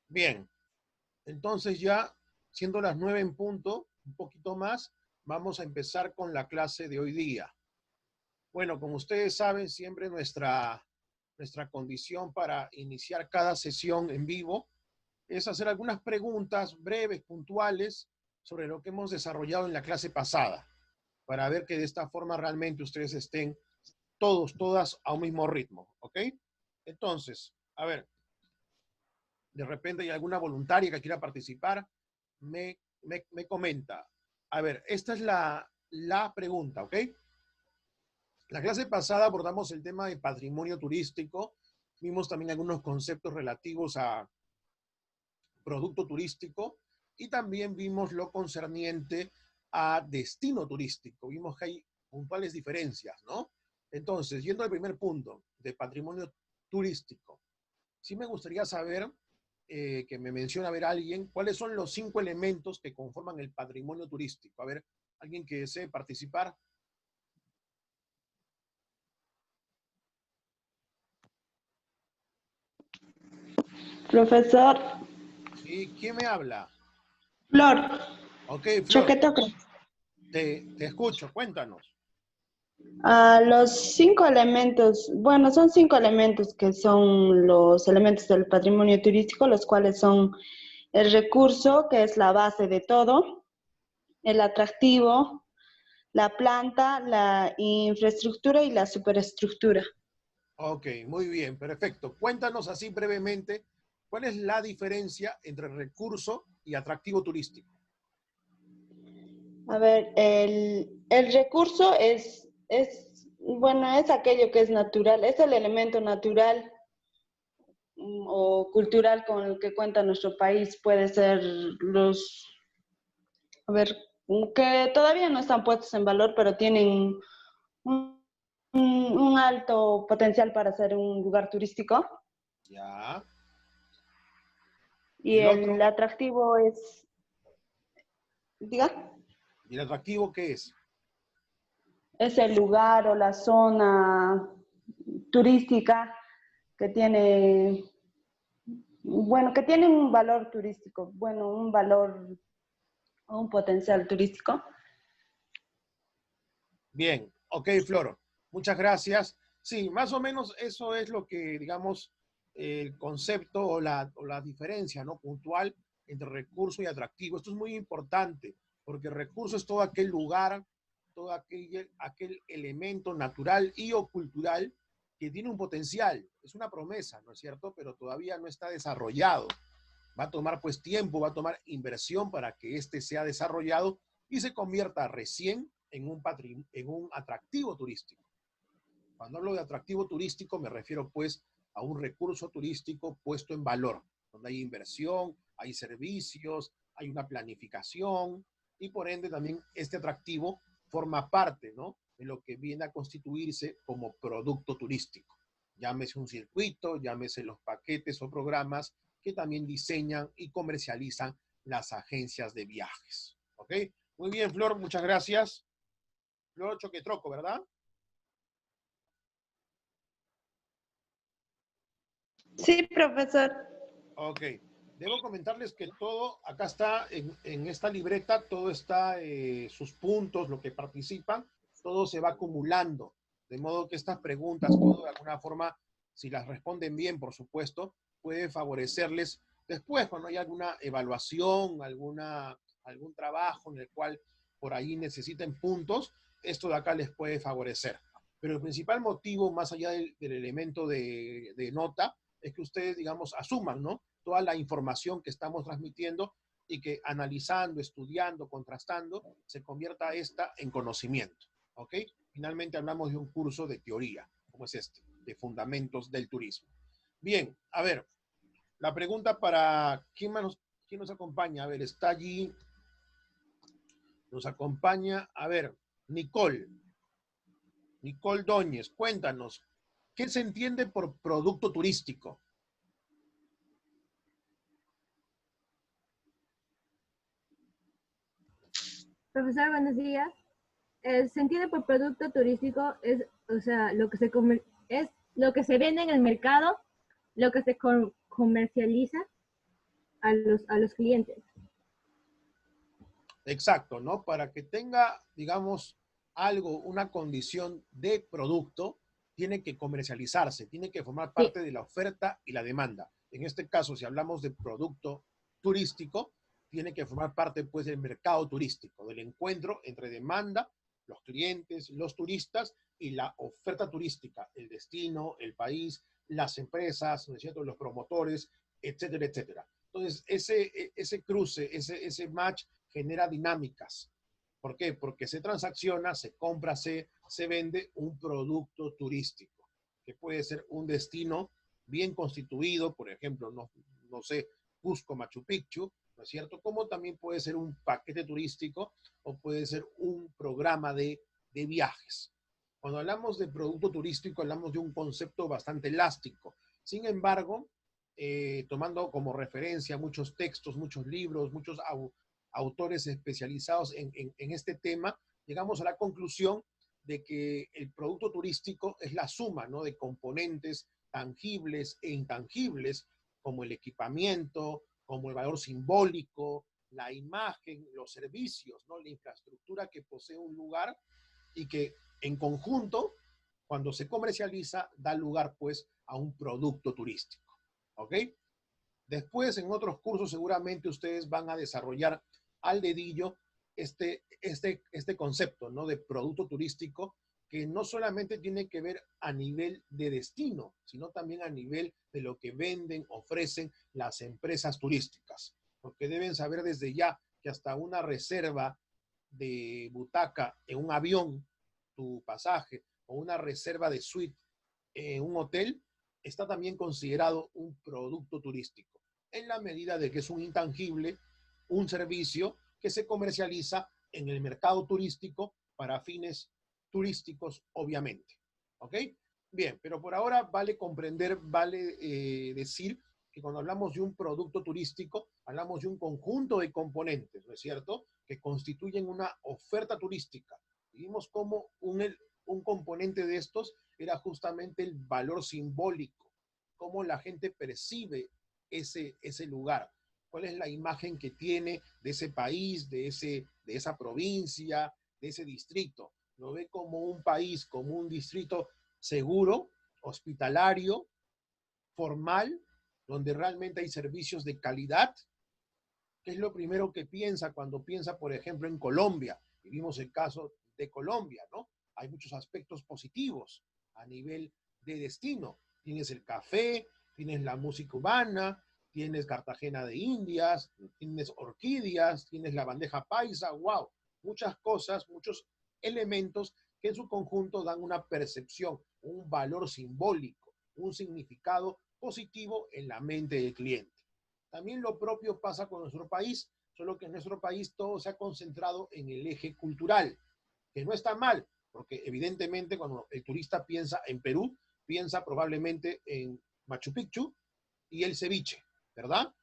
Bien, entonces ya siendo las 9 en punto, un poquito más, vamos a empezar con la clase de hoy día. Bueno, como ustedes saben, siempre nuestra condición para iniciar cada sesión en vivo es hacer algunas preguntas breves, puntuales, sobre lo que hemos desarrollado en la clase pasada, para ver que de esta forma realmente ustedes estén todas a un mismo ritmo, ¿ok? Entonces, a ver, de repente hay alguna voluntaria que quiera participar, me comenta. A ver, esta es la pregunta, ¿ok? La clase pasada abordamos el tema de patrimonio turístico, vimos también algunos conceptos relativos a producto turístico y también vimos lo concerniente a destino turístico. Vimos que hay puntuales diferencias, ¿no? Entonces, yendo al primer punto de patrimonio turístico, sí me gustaría saber, que me mencione, a ver, alguien, cuáles son los 5 elementos que conforman el patrimonio turístico. A ver, alguien que desee participar. Profesor Sí, ¿quién me habla? Flor, Ok, Flor, Choquetoco. te escucho, cuéntanos. Los 5 elementos, bueno, son 5 elementos que son los elementos del patrimonio turístico, los cuales son el recurso, que es la base de todo, el atractivo, la planta, la infraestructura y la superestructura. Ok, muy bien, perfecto. Cuéntanos así brevemente, ¿cuál es la diferencia entre recurso y atractivo turístico? A ver, el recurso bueno, es aquello que es natural, es el elemento natural o cultural con el que cuenta nuestro país. Puede ser a ver, que todavía no están puestos en valor, pero tienen un, un alto potencial para ser un lugar turístico. Ya. Y ¿Y el el otro? atractivo diga, ¿Y el atractivo qué es? es el lugar o la zona turística que tiene, bueno, que tiene un valor turístico, bueno, un valor o un potencial turístico. Bien, ok, Flor, muchas gracias. Sí, más o menos eso es lo que, digamos, el concepto o la diferencia, ¿no? Puntual entre recurso y atractivo. Esto es muy importante, porque recurso es todo aquel lugar, todo aquel elemento natural y o cultural que tiene un potencial. Es una promesa, ¿no es cierto? Pero todavía no está desarrollado. Va a tomar pues tiempo, va a tomar inversión para que éste sea desarrollado y se convierta recién en un atractivo turístico. Cuando hablo de atractivo turístico me refiero pues a un recurso turístico puesto en valor, donde hay inversión, hay servicios, hay una planificación y por ende también este atractivo forma parte, ¿no?, de lo que viene a constituirse como producto turístico. Llámese un circuito, llámese los paquetes o programas que también diseñan y comercializan las agencias de viajes. ¿Ok? Muy bien, Flor, muchas gracias. Flor Choquetroco, ¿verdad? Sí, profesor. Ok. Debo comentarles que todo, acá está en esta libreta, todo está, sus puntos, lo que participan, todo se va acumulando. De modo que estas preguntas, todo de alguna forma, si las responden bien, por supuesto, puede favorecerles después cuando hay alguna evaluación, algún trabajo en el cual por ahí necesiten puntos, esto de acá les puede favorecer. Pero el principal motivo, más allá del elemento de nota, es que ustedes, digamos, asuman, ¿no?, toda la información que estamos transmitiendo y que analizando, estudiando, contrastando, se convierta esta en conocimiento. ¿Ok? Finalmente hablamos de un curso de teoría, como es este, de fundamentos del turismo. Bien, a ver, la pregunta para quién nos acompaña. A ver, está allí, nos acompaña, a ver, Nicole Dóñez, cuéntanos, ¿qué se entiende por producto turístico? Profesor, buenos días. Se entiende por producto turístico es, o sea, es lo que se vende en el mercado, lo que se comercializa a los clientes. Exacto, ¿no? Para que tenga, digamos, algo, una condición de producto, tiene que comercializarse, tiene que formar Sí, parte de la oferta y la demanda. En este caso, si hablamos de producto turístico, tiene que formar parte, pues, del mercado turístico, del encuentro entre demanda, los clientes, los turistas y la oferta turística, el destino, el país, las empresas, ¿no es cierto?, los promotores, etcétera, etcétera. Entonces, ese cruce, ese match genera dinámicas. ¿Por qué? Porque se transacciona, se compra, se vende un producto turístico, que puede ser un destino bien constituido, por ejemplo, no sé, Cusco, Machu Picchu, ¿no es cierto? Como también puede ser un paquete turístico o puede ser un programa de viajes. Cuando hablamos de producto turístico, hablamos de un concepto bastante elástico. Sin embargo, tomando como referencia muchos textos, muchos libros, muchos autores especializados en este tema, llegamos a la conclusión de que el producto turístico es la suma, ¿no?, de componentes tangibles e intangibles, como el equipamiento, como el valor simbólico, la imagen, los servicios, ¿no?, la infraestructura que posee un lugar y que en conjunto, cuando se comercializa, da lugar pues a un producto turístico. ¿Ok? Después, en otros cursos, seguramente ustedes van a desarrollar al dedillo este concepto, ¿no?, de producto turístico, que no solamente tiene que ver a nivel de destino, sino también a nivel de lo que venden, ofrecen las empresas turísticas. Porque deben saber desde ya que hasta una reserva de butaca en un avión, tu pasaje, o una reserva de suite en un hotel, está también considerado un producto turístico, en la medida de que es un intangible, un servicio que se comercializa en el mercado turístico para fines turísticos, obviamente. ¿Ok? Bien, pero por ahora vale comprender, vale decir que cuando hablamos de un producto turístico, hablamos de un conjunto de componentes, ¿no es cierto?, que constituyen una oferta turística. Vimos cómo un componente de estos era justamente el valor simbólico, cómo la gente percibe ese lugar, cuál es la imagen que tiene de ese país, de esa provincia, de ese distrito. Lo ve como un país, como un distrito seguro, hospitalario, formal, donde realmente hay servicios de calidad. ¿Qué es lo primero que piensa cuando piensa, por ejemplo, en Colombia? Vivimos el caso de Colombia, ¿no? Hay muchos aspectos positivos a nivel de destino. Tienes el café, tienes la música urbana, tienes Cartagena de Indias, tienes orquídeas, tienes la bandeja paisa, wow, muchas cosas, muchos elementos que en su conjunto dan una percepción, un valor simbólico, un significado positivo en la mente del cliente. También lo propio pasa con nuestro país, solo que en nuestro país todo se ha concentrado en el eje cultural, que no está mal, porque evidentemente cuando el turista piensa en Perú, piensa probablemente en Machu Picchu y el ceviche, ¿verdad?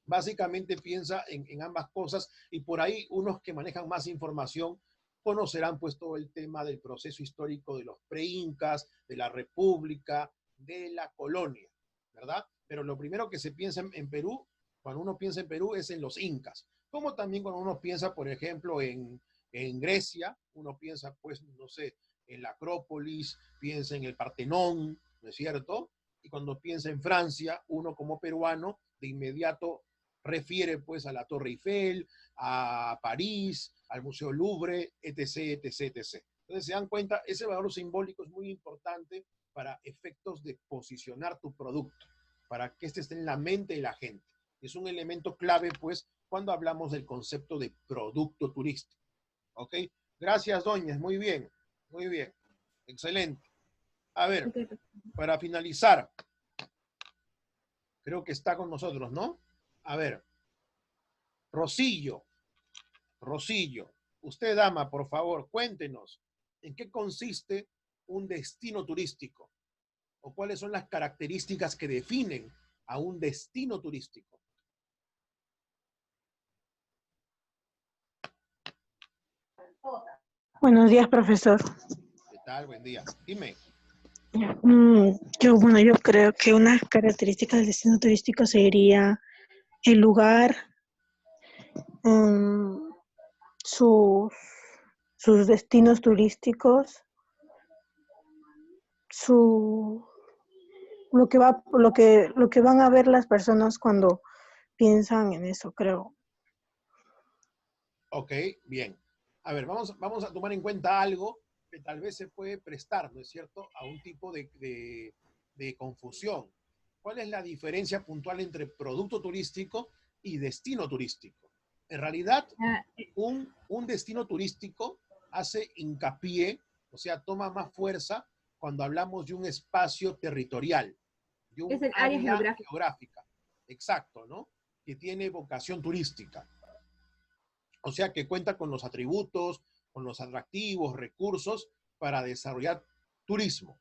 Básicamente piensa en ambas cosas y por ahí unos que manejan más información conocerán pues todo el tema del proceso histórico de los pre-incas, de la república, de la colonia, ¿verdad? Pero lo primero que se piensa en Perú, cuando uno piensa en Perú, es en los incas. Como también cuando uno piensa, por ejemplo, en Grecia, uno piensa, pues, no sé, en la Acrópolis, piensa en el Partenón, ¿no es cierto? Y cuando piensa en Francia, uno como peruano, de inmediato refiere pues a la Torre Eiffel, a París, al Museo Louvre, etc., etc., etc. Entonces se dan cuenta, ese valor simbólico es muy importante para efectos de posicionar tu producto, para que este esté en la mente de la gente. Es un elemento clave, pues, cuando hablamos del concepto de producto turístico. ¿Ok? Gracias, Doñas. Muy bien. Muy bien. Excelente. A ver, okay. para finalizar, creo que está con nosotros, ¿no? A ver, Rosillo, usted, dama, por favor, cuéntenos, ¿en qué consiste un destino turístico? ¿O cuáles son las características que definen a un destino turístico? Buenos días, profesor. ¿Qué tal? Buen día. Dime. Yo creo que una característica del destino turístico sería el lugar, mm, sus, sus destinos turísticos, su, lo que van a ver las personas cuando piensan en eso, creo. Ok, bien. A ver, vamos a tomar en cuenta algo que tal vez se puede prestar, ¿no es cierto?, a un tipo de confusión. ¿Cuál es la diferencia puntual entre producto turístico y destino turístico? En realidad, Ah, un destino turístico hace hincapié, o sea, toma más fuerza cuando hablamos de un espacio territorial, de es un el área área geográfica. geográfica, exacto, ¿no? Que tiene vocación turística. O sea, que cuenta con los atributos, con los atractivos, recursos para desarrollar turismo.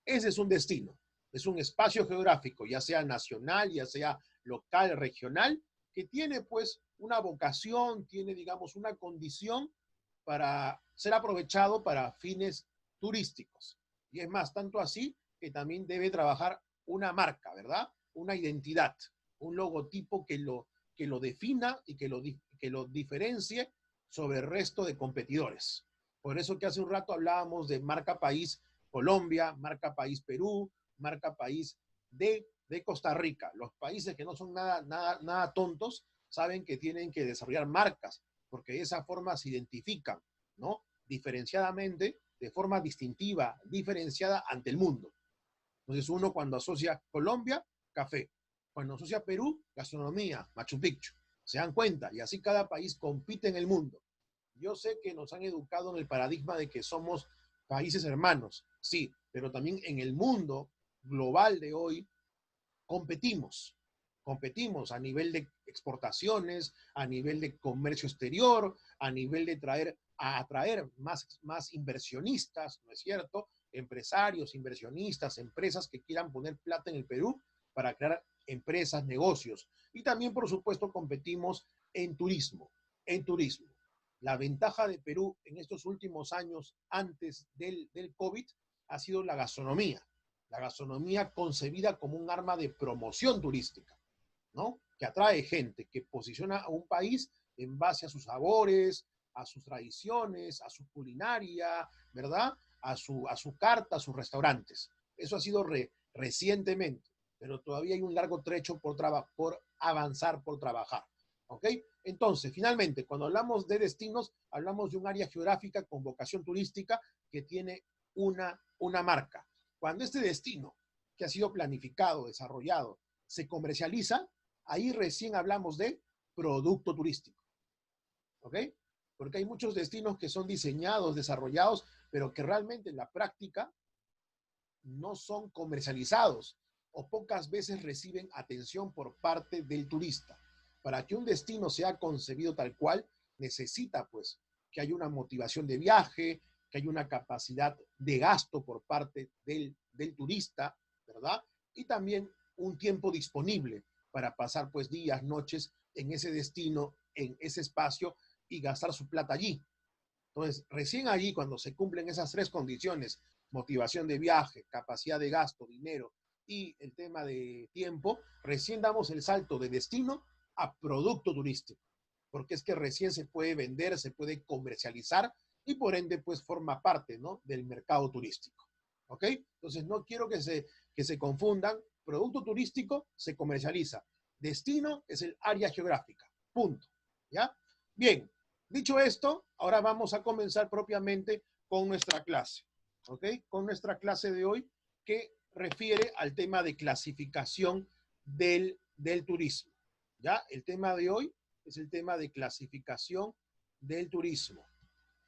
Ese es un destino, es un espacio geográfico, ya sea nacional, ya sea local, regional, que tiene pues una vocación, tiene digamos una condición para ser aprovechado para fines turísticos. Y es más, tanto así que también debe trabajar una marca, ¿verdad? Una identidad, un logotipo que lo defina y que lo diferencie sobre el resto de competidores. Por eso que hace un rato hablábamos de marca país Colombia, marca país Perú, marca país de Costa Rica. Los países que no son nada tontos saben que tienen que desarrollar marcas, porque de esa forma se identifican, ¿no? Diferenciadamente, de forma distintiva, diferenciada ante el mundo. Entonces uno cuando asocia Colombia, café. Cuando asocia Perú, gastronomía, Machu Picchu. Se dan cuenta y así cada país compite en el mundo. Yo sé que nos han educado en el paradigma de que somos países hermanos, sí, pero también en el mundo global de hoy competimos. Competimos a nivel de exportaciones, a nivel de comercio exterior, a nivel de atraer más inversionistas, ¿no es cierto? Empresarios, inversionistas, empresas que quieran poner plata en el Perú para crear empresas, negocios. Y también, por supuesto, competimos en turismo, en turismo. La ventaja de Perú en estos últimos años, antes del COVID, ha sido la gastronomía concebida como un arma de promoción turística, ¿no? Que atrae gente, que posiciona a un país en base a sus sabores, a sus tradiciones, a su culinaria, ¿verdad? A su carta, a sus restaurantes. Eso ha sido recientemente, pero todavía hay un largo trecho por avanzar, por trabajar. ¿Ok? Entonces, finalmente, cuando hablamos de destinos, hablamos de un área geográfica con vocación turística que tiene una marca. Cuando este destino, que ha sido planificado, desarrollado, se comercializa, ahí recién hablamos de producto turístico. ¿Ok? Porque hay muchos destinos que son diseñados, desarrollados, pero que realmente en la práctica no son comercializados o pocas veces reciben atención por parte del turista. Para que un destino sea concebido tal cual, necesita pues que haya una motivación de viaje, que haya una capacidad de gasto por parte del turista, ¿verdad? Y también un tiempo disponible para pasar pues días, noches en ese destino, en ese espacio y gastar su plata allí. Entonces, recién allí, cuando se cumplen esas tres condiciones, motivación de viaje, capacidad de gasto, dinero y el tema de tiempo, recién damos el salto de destino a producto turístico, porque es que recién se puede vender, se puede comercializar y por ende, pues forma parte, ¿no?, del mercado turístico. ¿Ok? Entonces, no quiero que se confundan. Producto turístico se comercializa. Destino es el área geográfica. Punto. ¿Ya? Bien. Dicho esto, ahora vamos a comenzar propiamente con nuestra clase, ¿ok? Con nuestra clase de hoy que refiere al tema de clasificación del turismo, ¿ya? El tema de hoy es el tema de clasificación del turismo.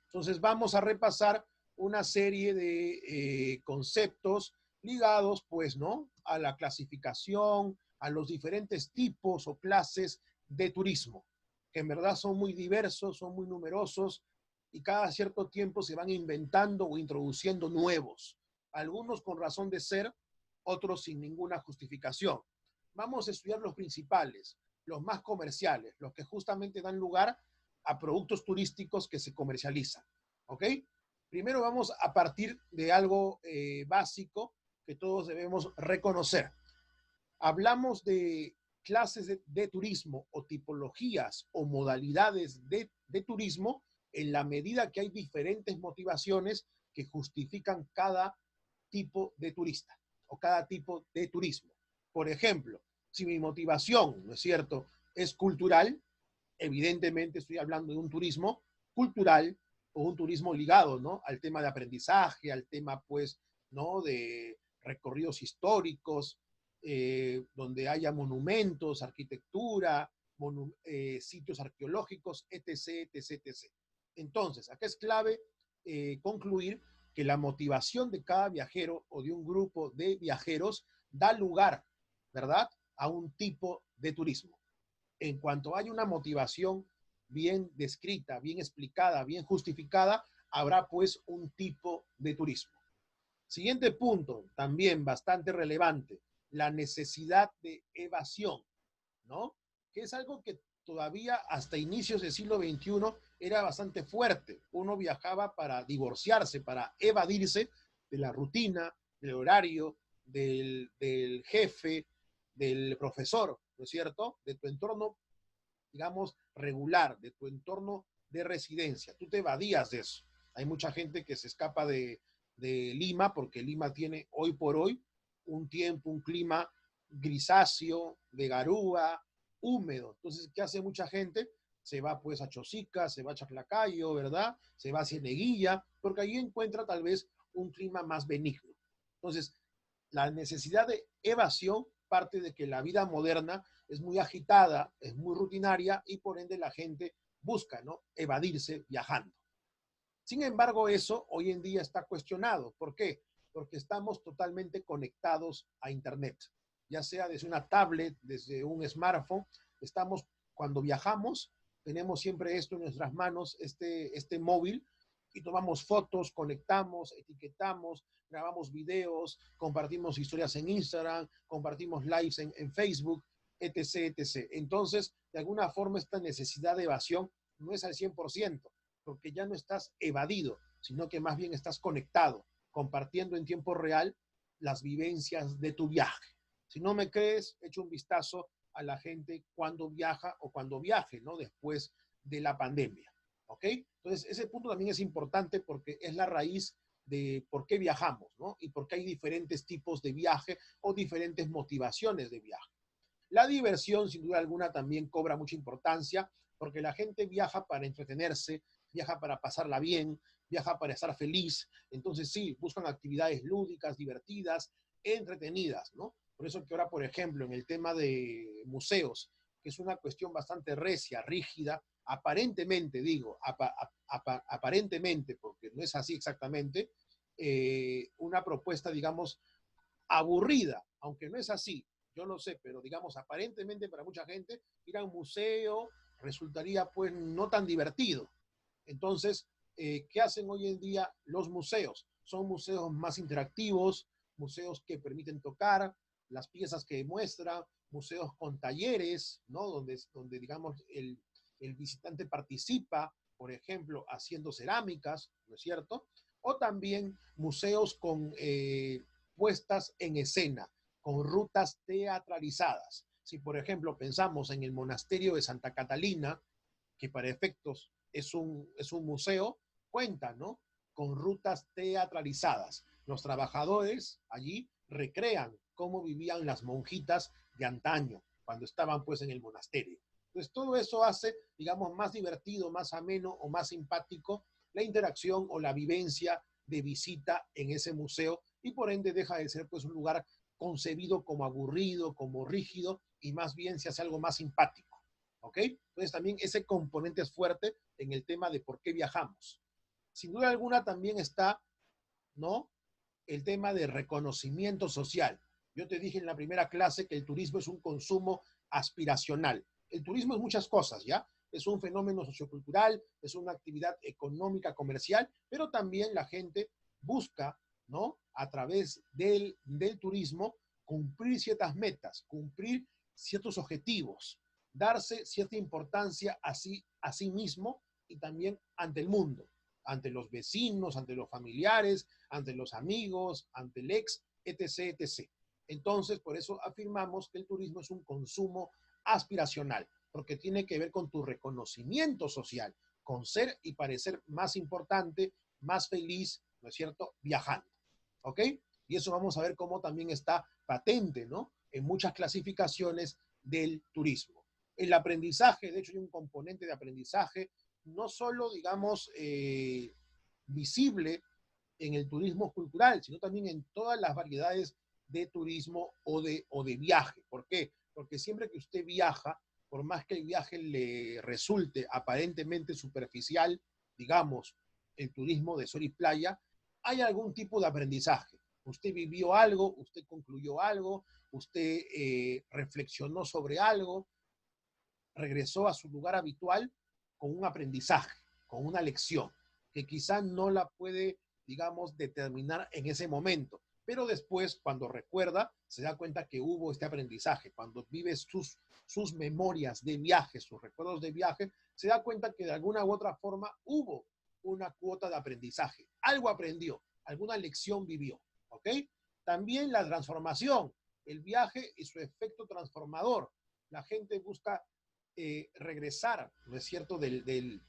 Entonces vamos a repasar una serie de conceptos ligados, pues, ¿no?, a la clasificación, a los diferentes tipos o clases de turismo, que en verdad son muy diversos, son muy numerosos y cada cierto tiempo se van inventando o introduciendo nuevos, algunos con razón de ser, otros sin ninguna justificación. Vamos a estudiar los principales, los más comerciales, los que justamente dan lugar a productos turísticos que se comercializan. ¿Ok? Primero vamos a partir de algo básico que todos debemos reconocer. Hablamos de clases de turismo o tipologías o modalidades de turismo en la medida que hay diferentes motivaciones que justifican cada tipo de turista o cada tipo de turismo. Por ejemplo, si mi motivación, ¿no es cierto?, es cultural, evidentemente estoy hablando de un turismo cultural o un turismo ligado, ¿no?, al tema de aprendizaje, al tema, pues, ¿no?, de recorridos históricos, donde haya monumentos, arquitectura, sitios arqueológicos, etc., etc., etc. Entonces, acá es clave concluir que la motivación de cada viajero o de un grupo de viajeros da lugar, ¿verdad?, a un tipo de turismo. En cuanto haya una motivación bien descrita, bien explicada, bien justificada, habrá pues un tipo de turismo. Siguiente punto, también bastante relevante, la necesidad de evasión, ¿no? Que es algo que todavía hasta inicios del siglo XXI era bastante fuerte. Uno viajaba para divorciarse, para evadirse de la rutina, del horario, del jefe, del profesor, ¿no es cierto?, de tu entorno, digamos, regular, de tu entorno de residencia. Tú te evadías de eso. Hay mucha gente que se escapa de Lima porque Lima tiene hoy por hoy un tiempo, un clima grisáceo, de garúa, húmedo. Entonces, ¿qué hace mucha gente? Se va pues a Chosica, se va a Chaclacayo, ¿verdad? Se va a Cieneguilla, porque allí encuentra tal vez un clima más benigno. Entonces, la necesidad de evasión parte de que la vida moderna es muy agitada, es muy rutinaria y por ende la gente busca, ¿no?, evadirse viajando. Sin embargo, eso hoy en día está cuestionado. ¿Por qué? Porque estamos totalmente conectados a Internet, ya sea desde una tablet, desde un smartphone. Estamos, cuando viajamos, tenemos siempre esto en nuestras manos, este móvil, y tomamos fotos, conectamos, etiquetamos, grabamos videos, compartimos historias en Instagram, compartimos lives en Facebook, etc., etc. Entonces, de alguna forma, esta necesidad de evasión no es al 100%, porque ya no estás evadido, sino que más bien estás conectado, compartiendo en tiempo real las vivencias de tu viaje. Si no me crees, echa un vistazo a la gente cuando viaja o cuando viaje, ¿no?, después de la pandemia. ¿Ok? Entonces, ese punto también es importante porque es la raíz de por qué viajamos, ¿no? Y por qué hay diferentes tipos de viaje o diferentes motivaciones de viaje. La diversión, sin duda alguna, también cobra mucha importancia porque la gente viaja para entretenerse, viaja para pasarla bien, viaja para estar feliz. Entonces, sí, buscan actividades lúdicas, divertidas, entretenidas, ¿no? Por eso que ahora, por ejemplo, en el tema de museos, que es una cuestión bastante recia, rígida, aparentemente, digo, aparentemente, porque no es así exactamente, una propuesta, digamos, aburrida, aunque no es así, yo lo sé, pero digamos, aparentemente para mucha gente, ir a un museo resultaría pues no tan divertido. Entonces, ¿qué hacen hoy en día los museos? Son museos más interactivos, museos que permiten tocar las piezas que muestran, museos con talleres, ¿no? Donde digamos, el visitante participa, por ejemplo, haciendo cerámicas, ¿no es cierto? O también museos con puestas en escena, con rutas teatralizadas. Si, por ejemplo, pensamos en el monasterio de Santa Catalina, que para efectos es un museo, cuenta, ¿no?, con rutas teatralizadas. Los trabajadores allí recrean cómo vivían las monjitas de antaño, cuando estaban pues en el monasterio. Entonces todo eso hace, digamos, más divertido, más ameno o más simpático la interacción o la vivencia de visita en ese museo y por ende deja de ser pues un lugar concebido como aburrido, como rígido y más bien se hace algo más simpático. ¿Ok? Entonces también ese componente es fuerte en el tema de por qué viajamos. Sin duda alguna también está, ¿no?, el tema de reconocimiento social. Yo te dije en la primera clase que el turismo es un consumo aspiracional. El turismo es muchas cosas, ¿ya? Es un fenómeno sociocultural, es una actividad económica, comercial, pero también la gente busca, ¿no?, a través del turismo cumplir ciertas metas, cumplir ciertos objetivos, darse cierta importancia a sí mismo y también ante el mundo, ante los vecinos, ante los familiares, ante los amigos, ante el ex, etc., etc. Entonces, por eso afirmamos que el turismo es un consumo aspiracional, porque tiene que ver con tu reconocimiento social, con ser y parecer más importante, más feliz, ¿no es cierto?, viajando, ¿ok? Y eso vamos a ver cómo también está patente, ¿no?, en muchas clasificaciones del turismo. El aprendizaje, de hecho, hay un componente de aprendizaje, no solo, digamos, visible en el turismo cultural, sino también en todas las variedades de turismo o de viaje. ¿Por qué? Porque siempre que usted viaja, por más que el viaje le resulte aparentemente superficial, digamos, el turismo de sol y playa, hay algún tipo de aprendizaje. Usted vivió algo, usted concluyó algo, usted reflexionó sobre algo, regresó a su lugar habitual con un aprendizaje, con una lección, que quizá no la puede, digamos, determinar en ese momento, pero después, cuando recuerda, se da cuenta que hubo este aprendizaje. Cuando vive sus memorias de viaje, sus recuerdos de viaje, se da cuenta que de alguna u otra forma hubo una cuota de aprendizaje. Algo aprendió, alguna lección vivió, ¿ok? También la transformación, el viaje y su efecto transformador. La gente busca regresar, ¿no es cierto?, del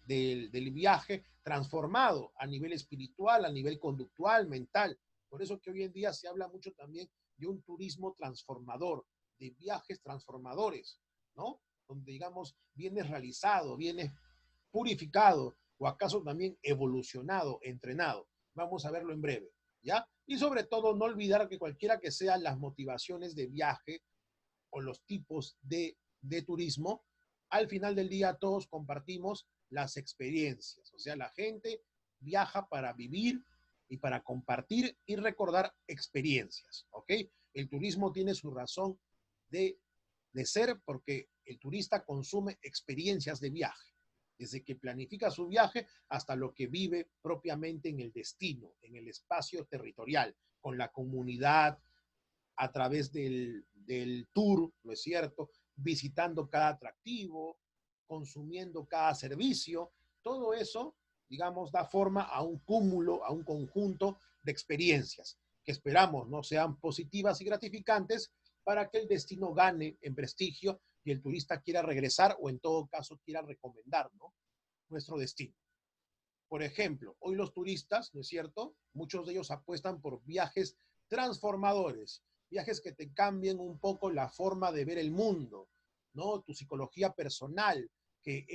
viaje transformado a nivel espiritual, a nivel conductual, mental. Por eso que hoy en día se habla mucho también de un turismo transformador, de viajes transformadores, ¿no? Donde, digamos, vienes realizado, vienes purificado o acaso también evolucionado, entrenado. Vamos a verlo en breve, ¿ya? Y sobre todo no olvidar que cualquiera que sean las motivaciones de viaje o los tipos de turismo, al final del día todos compartimos las experiencias. O sea, la gente viaja para vivir y para compartir y recordar experiencias, ¿ok? El turismo tiene su razón de ser porque el turista consume experiencias de viaje, desde que planifica su viaje hasta lo que vive propiamente en el destino, en el espacio territorial, con la comunidad, a través del tour, ¿no es cierto?, visitando cada atractivo, consumiendo cada servicio. Todo eso, digamos, da forma a un cúmulo, a un conjunto de experiencias que esperamos no sean positivas y gratificantes para que el destino gane en prestigio y el turista quiera regresar o en todo caso quiera recomendar, ¿no?, nuestro destino. Por ejemplo, hoy los turistas, ¿no es cierto?, muchos de ellos apuestan por viajes transformadores, viajes que te cambien un poco la forma de ver el mundo, ¿no?, tu psicología personal, que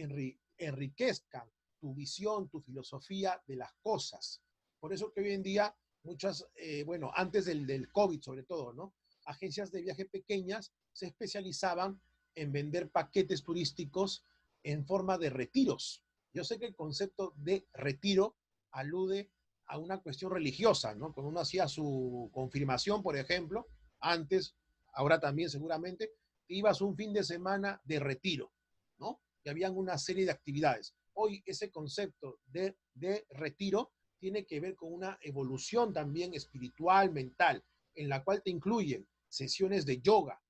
enriquezcan tu visión, tu filosofía de las cosas. Por eso que hoy en día muchas, bueno, antes del COVID sobre todo, ¿no?, agencias de viaje pequeñas se especializaban en vender paquetes turísticos en forma de retiros. Yo sé que el concepto de retiro alude a una cuestión religiosa, ¿no? Cuando uno hacía su confirmación, por ejemplo, antes, ahora también seguramente, ibas un fin de semana de retiro, ¿no? Y habían una serie de actividades. Hoy ese concepto de retiro tiene que ver con una evolución también espiritual, mental, en la cual te incluyen sesiones de yoga,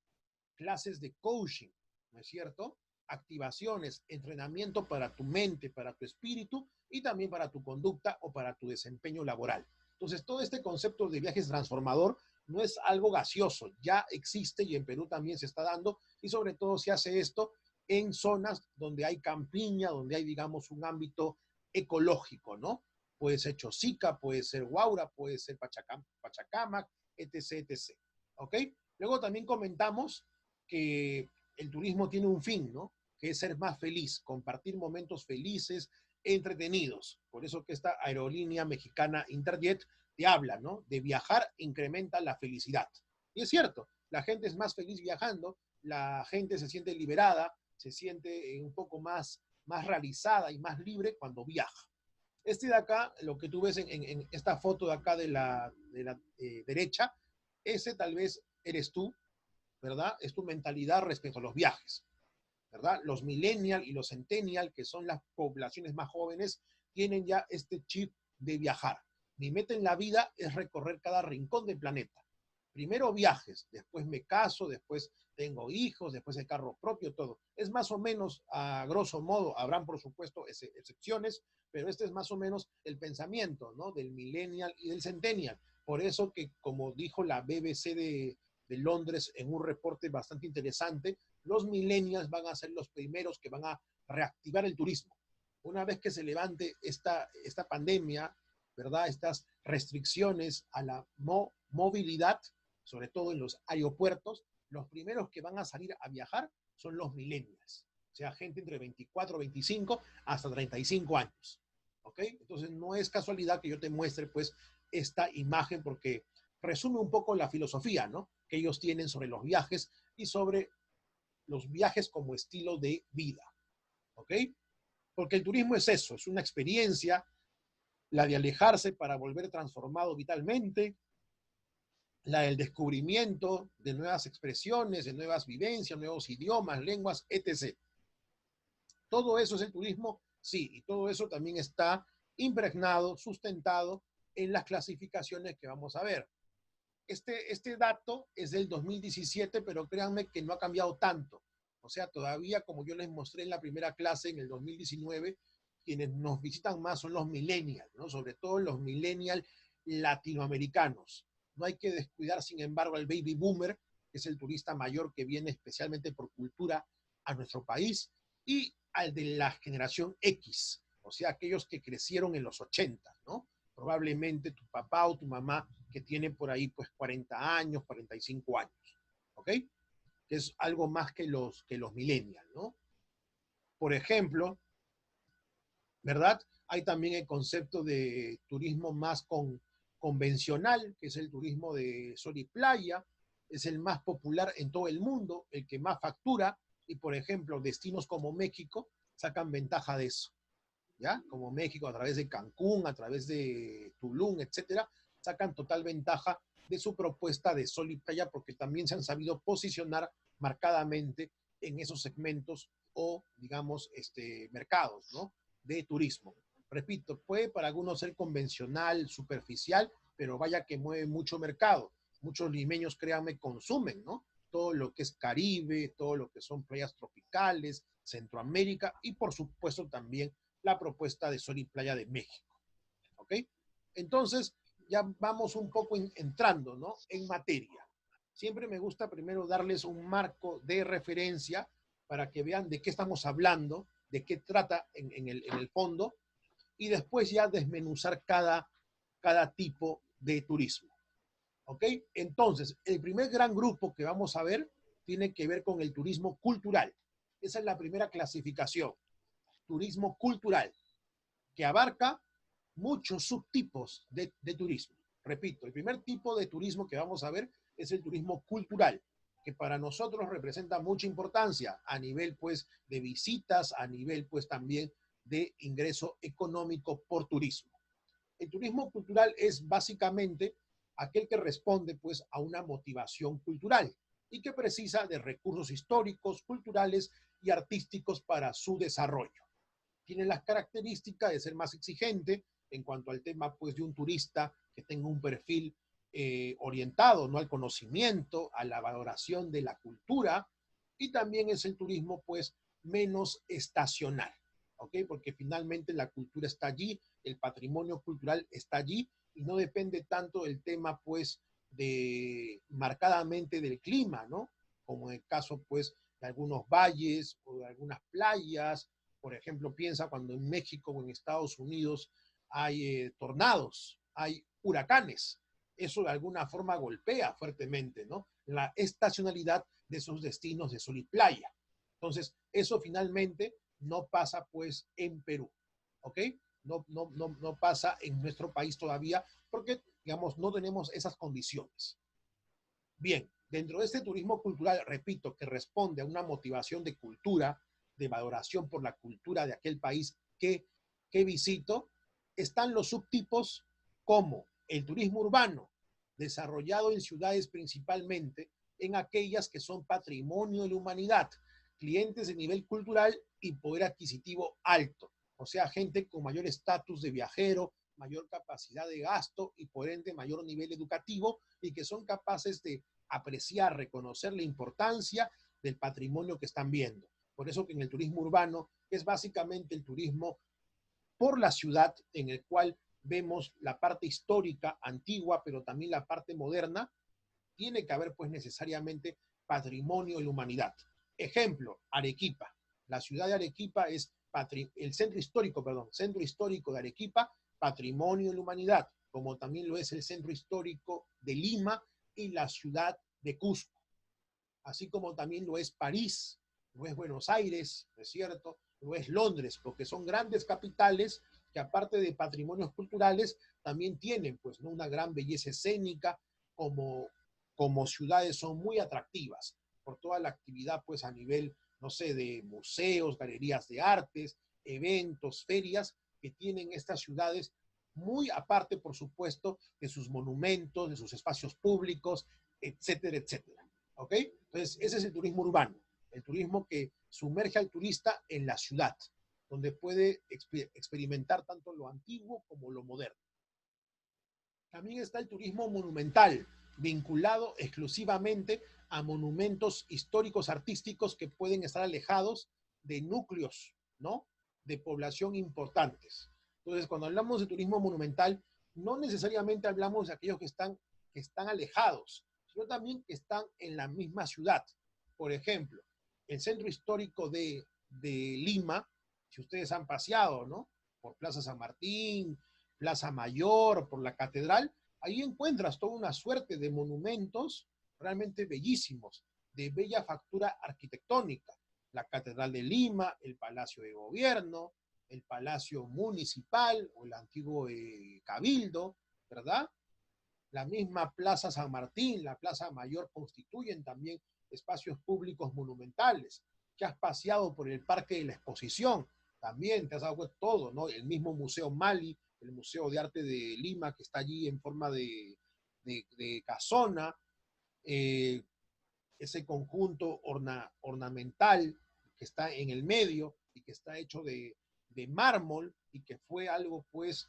clases de coaching, ¿no es cierto?, activaciones, entrenamiento para tu mente, para tu espíritu y también para tu conducta o para tu desempeño laboral. Entonces, todo este concepto de viajes transformador no es algo gaseoso, ya existe y en Perú también se está dando y sobre todo se hace esto en zonas donde hay campiña, donde hay, digamos, un ámbito ecológico, ¿no? Puede ser Chosica, puede ser Huaura, puede ser Pachacamac, etc., etc. ¿Ok? Luego también comentamos que el turismo tiene un fin, ¿no?, que es ser más feliz, compartir momentos felices, entretenidos. Por eso que esta aerolínea mexicana Interjet te habla, ¿no?, de viajar incrementa la felicidad. Y es cierto, la gente es más feliz viajando, la gente se siente liberada, se siente un poco más realizada y más libre cuando viaja. Este de acá, lo que tú ves en esta foto de acá de la derecha, ese tal vez eres tú, ¿verdad? Es tu mentalidad respecto a los viajes, ¿verdad? Los millennial y los centennial, que son las poblaciones más jóvenes, tienen ya este chip de viajar. Mi meta en la vida es recorrer cada rincón del planeta. Primero viajes, después me caso, después tengo hijos, después el carro propio, todo. Es más o menos, a grosso modo, habrán por supuesto excepciones, pero este es más o menos el pensamiento, ¿no?, del millennial y del centennial. Por eso que, como dijo la BBC de Londres en un reporte bastante interesante, los millennials van a ser los primeros que van a reactivar el turismo. Una vez que se levante esta pandemia, ¿verdad? Estas restricciones a la movilidad, sobre todo en los aeropuertos, los primeros que van a salir a viajar son los millennials. O sea, gente entre 24, 25 hasta 35 años. ¿Ok? Entonces, no es casualidad que yo te muestre, pues, esta imagen porque resume un poco la filosofía, ¿no? Que ellos tienen sobre los viajes y sobre los viajes como estilo de vida. ¿Ok? Porque el turismo es eso, es una experiencia, la de alejarse para volver transformado vitalmente, la del descubrimiento de nuevas expresiones, de nuevas vivencias, nuevos idiomas, lenguas, etc. Todo eso es el turismo, sí, y todo eso también está impregnado, sustentado en las clasificaciones que vamos a ver. Este dato es del 2017, pero créanme que no ha cambiado tanto. O sea, todavía, como yo les mostré en la primera clase en el 2019, quienes nos visitan más son los millennials, ¿no? Sobre todo los millennials latinoamericanos. No hay que descuidar, sin embargo, al baby boomer, que es el turista mayor que viene especialmente por cultura a nuestro país, y al de la generación X, o sea, aquellos que crecieron en los 80, ¿no? Probablemente tu papá o tu mamá que tiene por ahí pues 40 años, 45 años, ¿ok? Que es algo más que los millennials, ¿no? Por ejemplo, ¿verdad? Hay también el concepto de turismo más convencional, que es el turismo de sol y playa, es el más popular en todo el mundo, el que más factura, y por ejemplo, destinos como México sacan ventaja de eso, ¿ya? Como México a través de Cancún, a través de Tulum, etcétera, sacan total ventaja de su propuesta de sol y playa porque también se han sabido posicionar marcadamente en esos segmentos o, digamos, mercados, ¿no? De turismo. Repito, puede para algunos ser convencional, superficial, pero vaya que mueve mucho mercado. Muchos limeños, créanme, consumen, ¿no? Todo lo que es Caribe, todo lo que son playas tropicales, Centroamérica y por supuesto también la propuesta de sol y playa de México. ¿Ok? Entonces, ya vamos un poco entrando, ¿no? En materia. Siempre me gusta primero darles un marco de referencia para que vean de qué estamos hablando, de qué trata en el fondo, y después ya desmenuzar cada tipo de turismo. ¿Ok? Entonces, el primer gran grupo que vamos a ver tiene que ver con el turismo cultural. Esa es la primera clasificación. Turismo cultural, que abarca muchos subtipos de turismo. Repito, el primer tipo de turismo que vamos a ver es el turismo cultural, que para nosotros representa mucha importancia a nivel, pues, de visitas, a nivel, pues, también de ingreso económico por turismo. El turismo cultural es básicamente aquel que responde, pues, a una motivación cultural y que precisa de recursos históricos, culturales y artísticos para su desarrollo. Tiene las características de ser más exigente en cuanto al tema, pues, de un turista que tenga un perfil orientado, ¿no? Al conocimiento, a la valoración de la cultura, y también es el turismo, pues, menos estacional, ¿ok? Porque finalmente la cultura está allí, el patrimonio cultural está allí, y no depende tanto del tema, pues, marcadamente del clima, ¿no? Como en el caso, pues, de algunos valles o de algunas playas. Por ejemplo, piensa cuando en México o en Estados Unidos hay tornados, hay huracanes. Eso de alguna forma golpea fuertemente, ¿no? La estacionalidad de esos destinos de sol y playa. Entonces, eso finalmente no pasa, pues, en Perú, ¿ok? No pasa en nuestro país todavía porque, digamos, no tenemos esas condiciones. Bien, dentro de este turismo cultural, repito, que responde a una motivación de cultura, de valoración por la cultura de aquel país que visito, están los subtipos como el turismo urbano, desarrollado en ciudades principalmente, en aquellas que son patrimonio de la humanidad, clientes de nivel cultural y poder adquisitivo alto, o sea, gente con mayor estatus de viajero, mayor capacidad de gasto y por ende mayor nivel educativo y que son capaces de apreciar, reconocer la importancia del patrimonio que están viendo. Por eso que en el turismo urbano es básicamente el turismo por la ciudad en el cual vemos la parte histórica, antigua, pero también la parte moderna, tiene que haber pues necesariamente patrimonio de la humanidad. Ejemplo, Arequipa. La ciudad de Arequipa es el centro histórico, centro histórico de Arequipa, patrimonio de la humanidad, como también lo es el centro histórico de Lima y la ciudad de Cusco, así como también lo es París, lo es Buenos Aires, ¿no es cierto? Lo es Londres, porque son grandes capitales que aparte de patrimonios culturales, también tienen pues, ¿no? Una gran belleza escénica, como ciudades son muy atractivas por toda la actividad pues a nivel, no sé, de museos, galerías de artes, eventos, ferias que tienen estas ciudades, muy aparte, por supuesto, de sus monumentos, de sus espacios públicos, etcétera, etcétera. ¿Ok? Entonces, ese es el turismo urbano, el turismo que sumerge al turista en la ciudad, donde puede experimentar tanto lo antiguo como lo moderno. También está el turismo monumental, vinculado exclusivamente a monumentos históricos artísticos que pueden estar alejados de núcleos, ¿no? De población importantes. Entonces, cuando hablamos de turismo monumental, no necesariamente hablamos de aquellos que están alejados, sino también que están en la misma ciudad. Por ejemplo, el centro histórico de Lima, si ustedes han paseado, ¿no? Por Plaza San Martín, Plaza Mayor, por la Catedral, ahí encuentras toda una suerte de monumentos realmente bellísimos, de bella factura arquitectónica. La Catedral de Lima, el Palacio de Gobierno, el Palacio Municipal o el antiguo Cabildo, ¿verdad? La misma Plaza San Martín, la Plaza Mayor constituyen también espacios públicos monumentales. Que has paseado por el Parque de la Exposición, también te has dado cuenta de todo, ¿no? El mismo Museo Mali, el Museo de Arte de Lima, que está allí en forma de casona, ese conjunto ornamental que está en el medio y que está hecho de mármol y que fue algo, pues,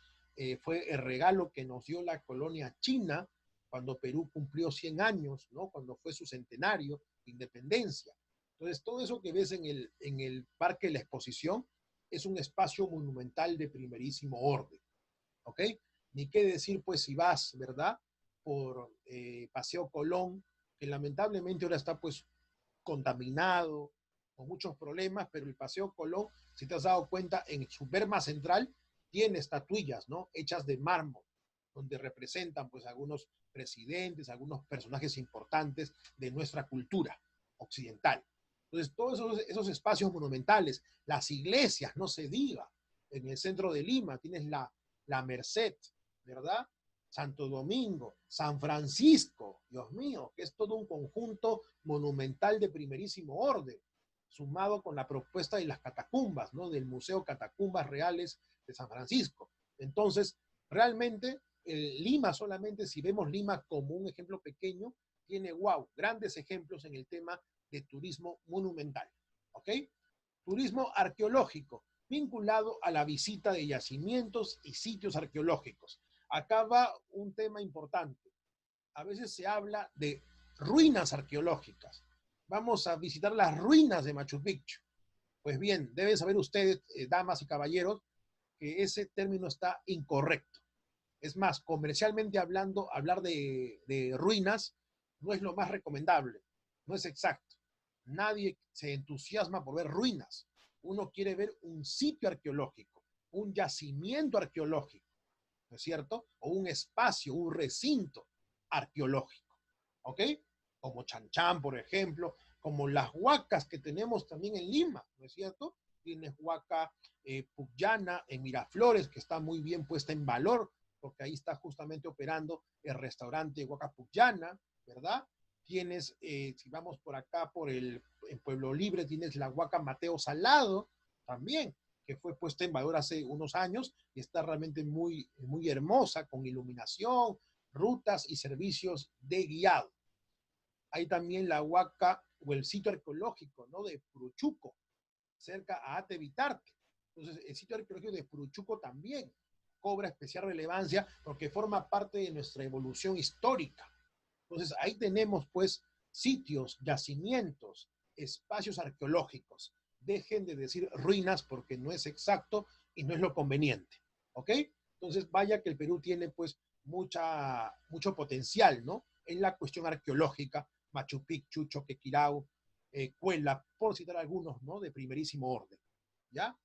fue el regalo que nos dio la colonia china cuando Perú cumplió 100 años, ¿no? Cuando fue su centenario de independencia. Entonces, todo eso que ves en el Parque de la Exposición es un espacio monumental de primerísimo orden, ¿ok? Ni qué decir, pues, si vas, ¿verdad?, por Paseo Colón, que lamentablemente ahora está, pues, contaminado, con muchos problemas, pero el Paseo Colón, si te has dado cuenta, en su berma central tiene estatuillas, ¿no?, hechas de mármol, donde representan, pues, algunos presidentes, algunos personajes importantes de nuestra cultura occidental. Entonces, todos esos espacios monumentales, las iglesias, no se diga, en el centro de Lima tienes la Merced, ¿verdad? Santo Domingo, San Francisco, Dios mío, que es todo un conjunto monumental de primerísimo orden, sumado con la propuesta de las catacumbas, ¿no? Del Museo Catacumbas Reales de San Francisco. Entonces, realmente, Lima solamente, si vemos Lima como un ejemplo pequeño, tiene, wow, grandes ejemplos en el tema de turismo monumental, ¿ok? Turismo arqueológico, vinculado a la visita de yacimientos y sitios arqueológicos. Acá va un tema importante. A veces se habla de ruinas arqueológicas. Vamos a visitar las ruinas de Machu Picchu. Pues bien, deben saber ustedes, damas y caballeros, que ese término está incorrecto. Es más, comercialmente hablando, hablar de ruinas no es lo más recomendable, no es exacto. Nadie se entusiasma por ver ruinas. Uno quiere ver un sitio arqueológico, un yacimiento arqueológico, ¿no es cierto? O un espacio, un recinto arqueológico, ¿ok? Como Chanchán, por ejemplo, como las huacas que tenemos también en Lima, ¿no es cierto? Tienes Huaca Pucllana en Miraflores, que está muy bien puesta en valor, porque ahí está justamente operando el restaurante Huaca Pucllana, ¿verdad? Tienes, si vamos por acá, en Pueblo Libre, tienes la Huaca Mateo Salado, también, que fue puesta en valor hace unos años y está realmente muy, muy hermosa, con iluminación, rutas y servicios de guiado. Hay también la Huaca o el sitio arqueológico, ¿no?, de Puruchuco, cerca a Atevitarte. Entonces, el sitio arqueológico de Puruchuco también cobra especial relevancia porque forma parte de nuestra evolución histórica. Entonces, ahí tenemos, pues, sitios, yacimientos, espacios arqueológicos. Dejen de decir ruinas porque no es exacto y no es lo conveniente, ¿ok? Entonces, vaya que el Perú tiene, pues, mucho potencial, ¿no?, en la cuestión arqueológica, Machu Picchu, Choquequirao, Cuela, por citar algunos, ¿no? De primerísimo orden. ¿Ya?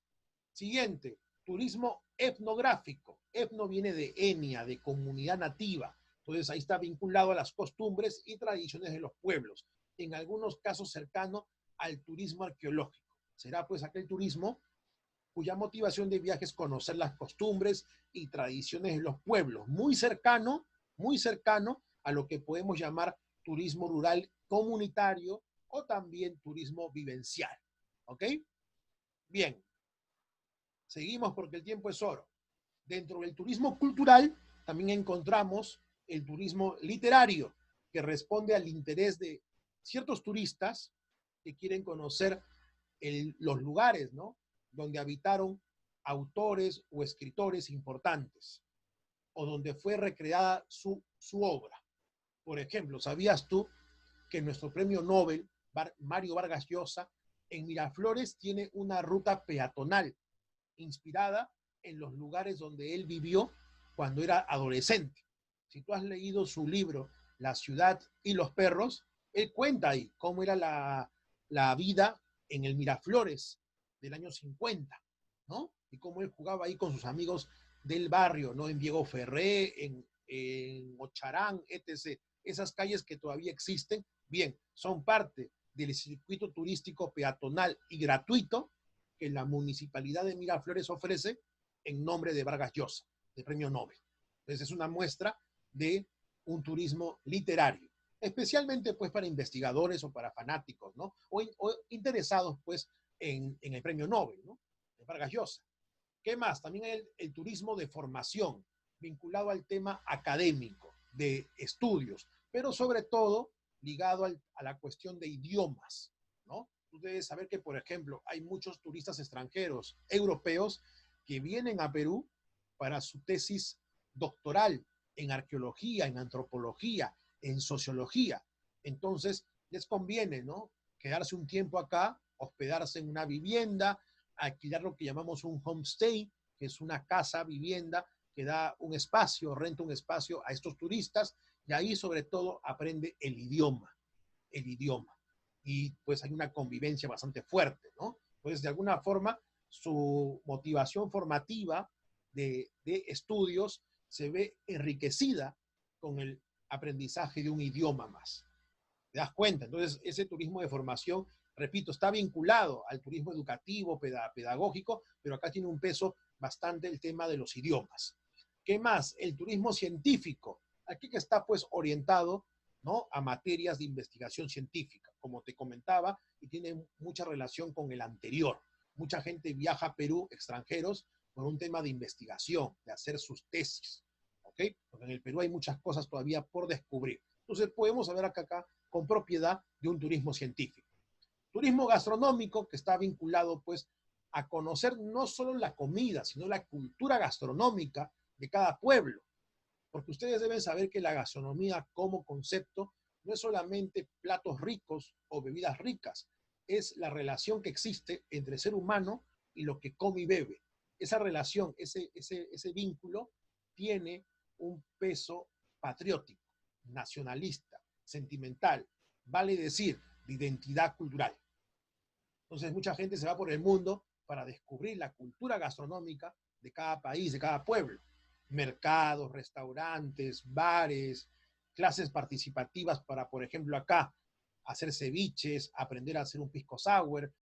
Siguiente, turismo etnográfico. Etno viene de etnia, de comunidad nativa. Entonces ahí está vinculado a las costumbres y tradiciones de los pueblos. En algunos casos cercano al turismo arqueológico. Será pues aquel turismo cuya motivación de viaje es conocer las costumbres y tradiciones de los pueblos. Muy cercano a lo que podemos llamar turismo rural comunitario o también turismo vivencial. ¿Ok? Bien. Seguimos porque el tiempo es oro. Dentro del turismo cultural también encontramos el turismo literario, que responde al interés de ciertos turistas que quieren conocer los lugares, ¿no? Donde habitaron autores o escritores importantes, o donde fue recreada su obra. Por ejemplo, ¿sabías tú que nuestro premio Nobel, Mario Vargas Llosa, en Miraflores tiene una ruta peatonal inspirada en los lugares donde él vivió cuando era adolescente? Si tú has leído su libro La ciudad y los perros, él cuenta ahí cómo era la vida en el Miraflores del año 50, ¿no? Y cómo él jugaba ahí con sus amigos del barrio, ¿no? En Diego Ferré, en Ocharán, etc. Esas calles que todavía existen, bien, son parte del circuito turístico peatonal y gratuito que la Municipalidad de Miraflores ofrece en nombre de Vargas Llosa, del Premio Nobel. Entonces es una muestra de un turismo literario, especialmente pues para investigadores o para fanáticos, ¿no? O interesados pues en el Premio Nobel, ¿no? De Vargas Llosa. ¿Qué más? También hay el turismo de formación, vinculado al tema académico, de estudios, pero sobre todo ligado a la cuestión de idiomas, ¿no? Tú debes saber que, por ejemplo, hay muchos turistas extranjeros, europeos, que vienen a Perú para su tesis doctoral en arqueología, en antropología, en sociología. Entonces, les conviene, ¿no? Quedarse un tiempo acá, hospedarse en una vivienda, alquilar lo que llamamos un homestay, que es una casa, vivienda, que da un espacio, renta un espacio a estos turistas, y ahí sobre todo aprende el idioma. Y pues hay una convivencia bastante fuerte, ¿no? Pues de alguna forma su motivación formativa de estudios se ve enriquecida con el aprendizaje de un idioma más. ¿Te das cuenta? Entonces, ese turismo de formación, repito, está vinculado al turismo educativo, pedagógico, pero acá tiene un peso bastante el tema de los idiomas. ¿Qué más? El turismo científico. Aquí que está pues orientado, ¿no?, a materias de investigación científica, como te comentaba, y tiene mucha relación con el anterior. Mucha gente viaja a Perú, extranjeros, por un tema de investigación, de hacer sus tesis, ¿ok? Porque en el Perú hay muchas cosas todavía por descubrir. Entonces podemos hablar acá con propiedad de un turismo científico. Turismo gastronómico, que está vinculado pues a conocer no solo la comida, sino la cultura gastronómica de cada pueblo. Porque ustedes deben saber que la gastronomía como concepto no es solamente platos ricos o bebidas ricas, es la relación que existe entre el ser humano y lo que come y bebe. Esa relación, ese vínculo tiene un peso patriótico, nacionalista, sentimental, vale decir, de identidad cultural. Entonces mucha gente se va por el mundo para descubrir la cultura gastronómica de cada país, de cada pueblo. Mercados, restaurantes, bares, clases participativas para, por ejemplo, acá, hacer ceviches, aprender a hacer un pisco sour,